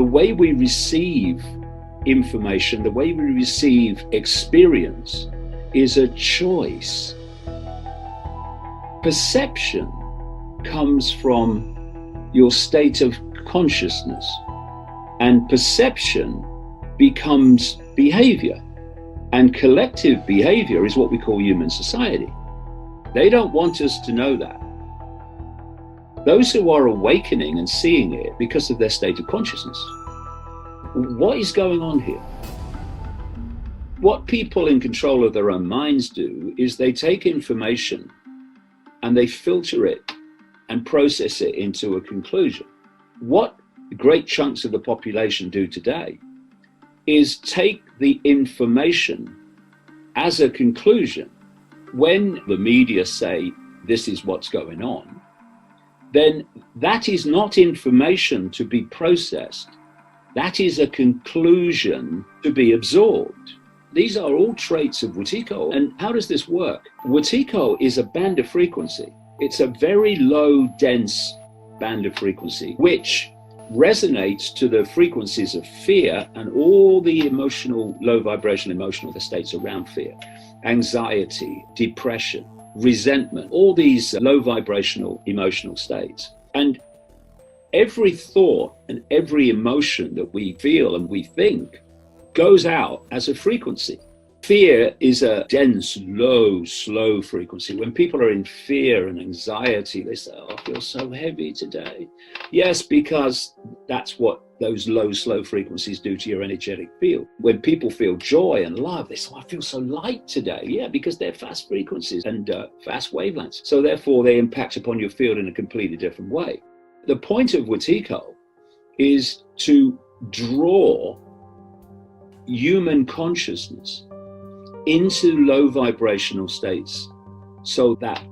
The way we receive information, the way we receive experience is a choice. Perception comes from your state of consciousness, and perception becomes behavior, and collective behavior is what we call human society. They don't want us to know that. Those who are awakening and seeing it because of their state of consciousness. What is going on here? What people in control of their own minds do is they take information and they filter it and process it into a conclusion. What great chunks of the population do today is take the information as a conclusion. When the media say this is what's going on, then that is not information to be processed. That is a conclusion to be absorbed. These are all traits of Icke. And how does this work? Icke is a band of frequency. It's a very low, dense band of frequency, which resonates to the frequencies of fear and all the emotional, low vibrational emotional states around fear, anxiety, depression, resentment, all these low vibrational emotional states. And every thought and every emotion that we feel and we think goes out as a frequency. Fear is a dense, low, slow frequency. When people are in fear and anxiety, they say, oh, I feel so heavy today. Yes, because that's what those low, slow frequencies do to your energetic field. When people feel joy and love, they say, oh, I feel so light today. Yeah, because they're fast frequencies and fast wavelengths. So therefore, they impact upon your field in a completely different way. The point of Icke is to draw human consciousness into low vibrational states so that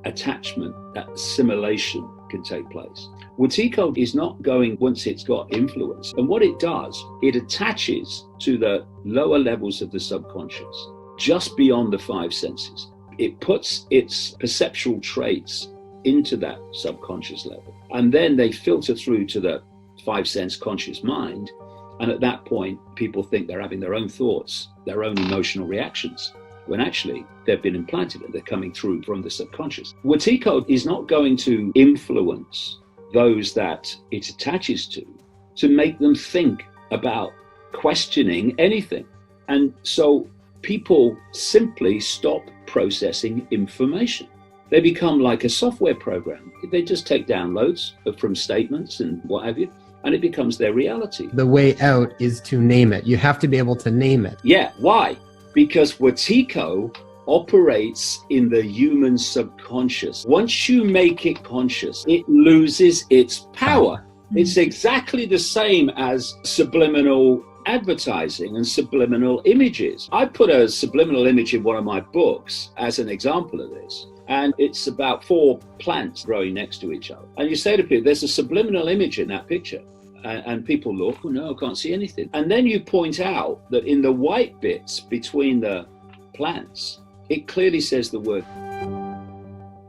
attachment, that assimilation can take place. Icke is not going once it's got influence. And what it does, it attaches to the lower levels of the subconscious, just beyond the five senses. It puts its perceptual traits into that subconscious level. And then they filter through to the five sense conscious mind. And at that point, people think they're having their own thoughts, their own emotional reactions, when actually they've been implanted and they're coming through from the subconscious. Icke is not going to influence those that it attaches to make them think about questioning anything. And so people simply stop processing information. They become like a software program. They just take downloads from statements and what have you, and it becomes their reality. The way out is to name it. You have to be able to name it. Yeah, why? Because Icke operates in the human subconscious. Once you make it conscious, it loses its power. It's exactly the same as subliminal advertising and subliminal images. I put a subliminal image in one of my books as an example of this. And it's about 4 plants growing next to each other. And you say to people, there's a subliminal image in that picture. And people look, oh no, I can't see anything. And then you point out that in the white bits between the plants, it clearly says the word.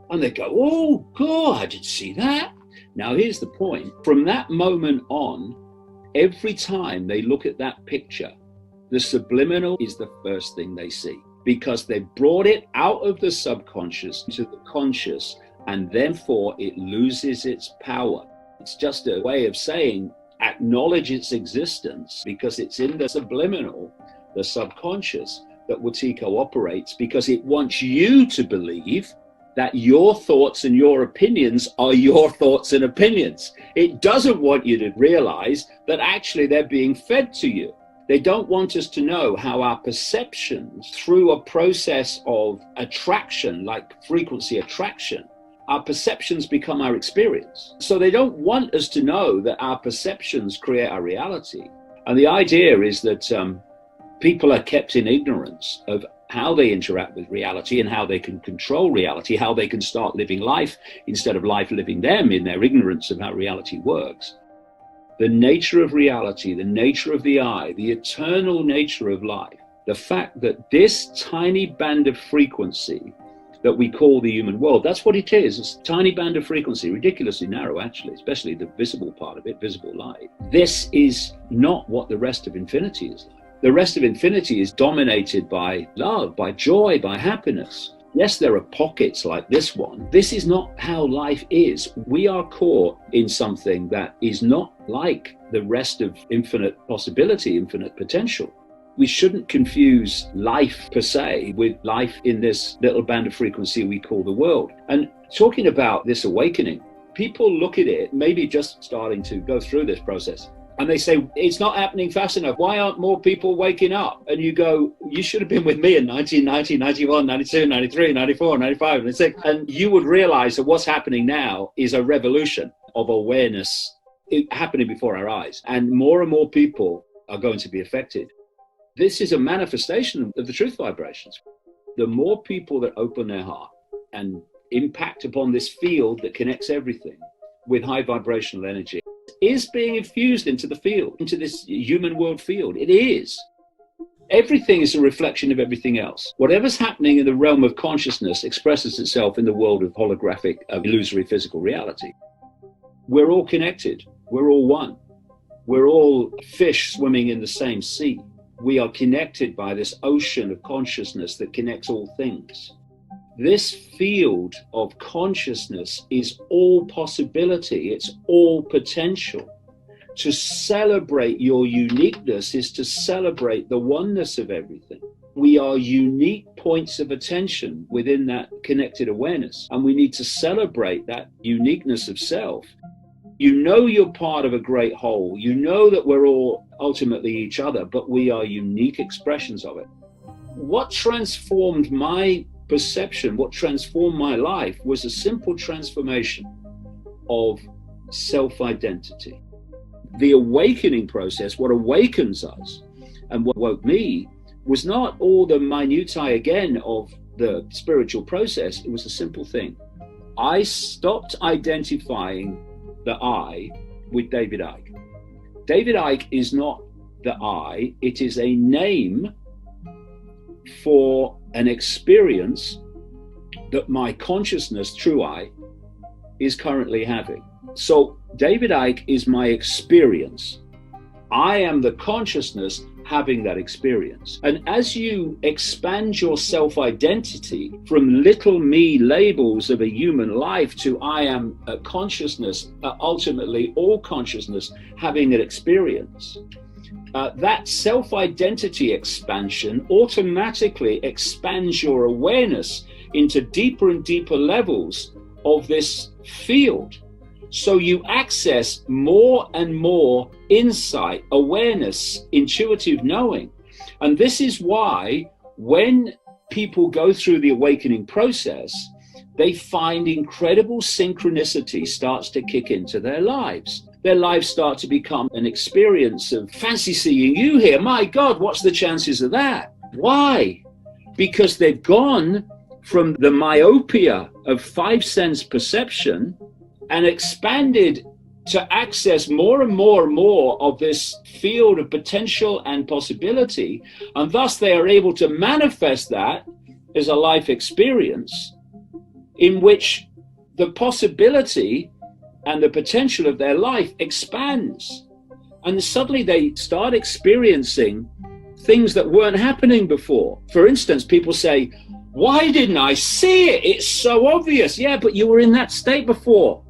And they go, oh God, I didn't see that. Now here's the point. From that moment on, every time they look at that picture, the subliminal is the first thing they see, because they brought it out of the subconscious to the conscious, and therefore it loses its power. It's just a way of saying acknowledge its existence, because it's in the subliminal, the subconscious, that Icke operates, because it wants you to believe that your thoughts and your opinions are your thoughts and opinions. It doesn't want you to realize that actually they're being fed to you. They don't want us to know how our perceptions, through a process of attraction, like frequency attraction, our perceptions become our experience. So they don't want us to know that our perceptions create our reality. And the idea is that people are kept in ignorance of how they interact with reality and how they can control reality, how they can start living life instead of life living them in their ignorance of how reality works. The nature of reality, the nature of the I, the eternal nature of life, the fact that this tiny band of frequency that we call the human world. That's what it is. It's a tiny band of frequency, ridiculously narrow, actually, especially the visible part of it, visible light. This is not what the rest of infinity is like. The rest of infinity is dominated by love, by joy, by happiness. Yes, there are pockets like this one. This is not how life is. We are caught in something that is not like the rest of infinite possibility, infinite potential. We shouldn't confuse life per se with life in this little band of frequency we call the world. And talking about this awakening, people look at it, maybe just starting to go through this process, and they say, it's not happening fast enough. Why aren't more people waking up? And you go, you should have been with me in 1990, 91, 92, 93, 94, 95, 96. And you would realize that what's happening now is a revolution of awareness happening before our eyes. And more people are going to be affected. This is a manifestation of the truth vibrations. The more people that open their heart and impact upon this field that connects everything with high vibrational energy, is being infused into the field, into this human world field. It is. Everything is a reflection of everything else. Whatever's happening in the realm of consciousness expresses itself in the world of holographic, illusory physical reality. We're all connected. We're all one. We're all fish swimming in the same sea. We are connected by this ocean of consciousness that connects all things. This field of consciousness is all possibility. It's all potential. To celebrate your uniqueness is to celebrate the oneness of everything. We are unique points of attention within that connected awareness, and we need to celebrate that uniqueness of self. You know you're part of a great whole. You know that we're all ultimately each other, but we are unique expressions of it. What transformed my perception, what transformed my life, was a simple transformation of self-identity. The awakening process, what awakens us and what woke me, was not all the minutiae again of the spiritual process. It was a simple thing. I stopped identifying the I with David Icke. David Icke is not the I, it is a name for an experience that my consciousness, true I, is currently having. So David Icke is my experience. I am the consciousness having that experience. And as you expand your self-identity from little me labels of a human life to I am a consciousness, ultimately all consciousness having an experience, that self-identity expansion automatically expands your awareness into deeper and deeper levels of this field. So you access more and more insight, awareness, intuitive knowing. And this is why when people go through the awakening process, they find incredible synchronicity starts to kick into their lives. Their lives start to become an experience of fancy seeing you here. My God, what's the chances of that? Why? Because they've gone from the myopia of five sense perception and expanded to access more and more and more of this field of potential and possibility. And thus they are able to manifest that as a life experience in which the possibility and the potential of their life expands. And suddenly they start experiencing things that weren't happening before. For instance, people say, why didn't I see it? It's so obvious. Yeah, but you were in that state before.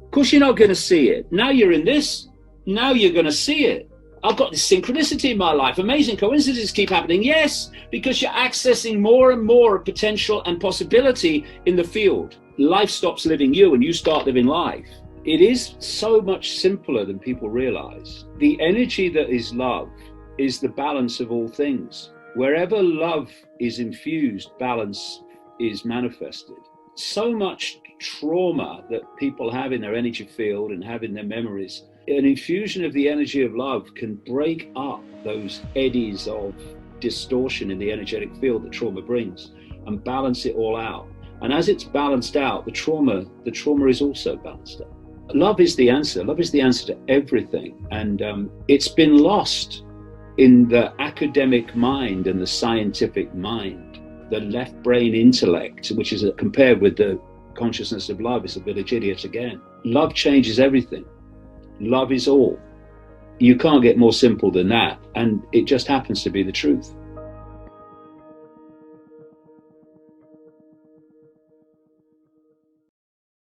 Of course you're not going to see it. Now you're in this. Now you're going to see it. I've got this synchronicity in my life. Amazing coincidences keep happening. Yes, because you're accessing more and more of potential and possibility in the field. Life stops living you and you start living life. It is so much simpler than people realize. The energy that is love is the balance of all things. Wherever love is infused, balance is manifested. So much trauma that people have in their energy field and have in their memories, an infusion of the energy of love can break up those eddies of distortion in the energetic field that trauma brings and balance it all out. And as it's balanced out, the trauma is also balanced out. Love is the answer. Love is the answer to everything. And it's been lost in the academic mind and the scientific mind. the left brain intellect, which is compared with the consciousness of love, is a village idiot again. Love changes everything. Love is all. You can't get more simple than that, and it just happens to be the truth.